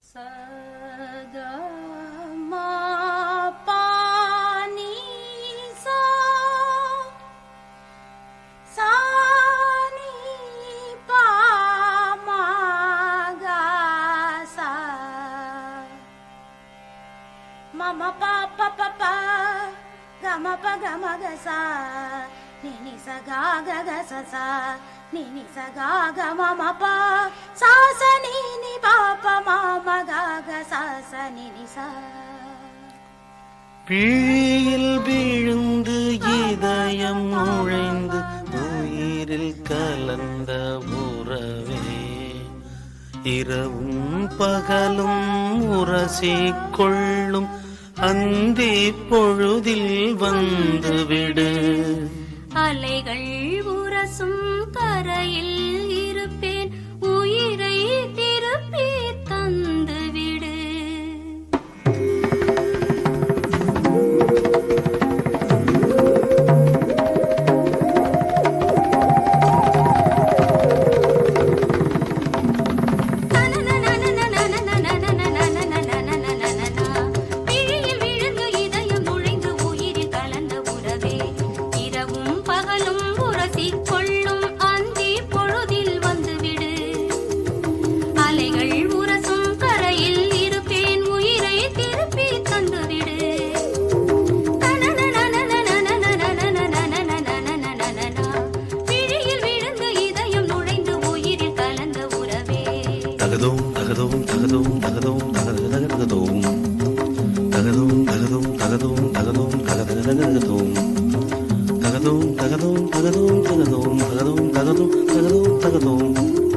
சதா மா பா நீ சா சா நீ பா மா கா சா ம ம பா ப ப ப க ம ப க ம க சா ni ni sa ga ga ga sa sa ni ni sa ga ga ma ma pa sa sa ni ni pa pa ma ma ga ga sa sa ni ni sa பிழியில் விழுந்து இதயம் நுழைந்து உயிரில் கலந்த உறவே இரவும் பகலும் உரசிக் கொள்ளும் அந்தி பொழுதில் வந்துவிடு அலைகள் உரசும் கரையில் இருப்பேன் உயிரை திருப்பி தந்துவிடு தகதோம் தகதோம் தகதோம் தகதோம் தகதகதகதோம் தகதோம் தகதோம் தகதோம் தகதோம் தகதகதகதோம் தகதோம் தகதோம் தகதோம் தகதோம் தகதோம் தகதோம் தகதோம் தகதோம்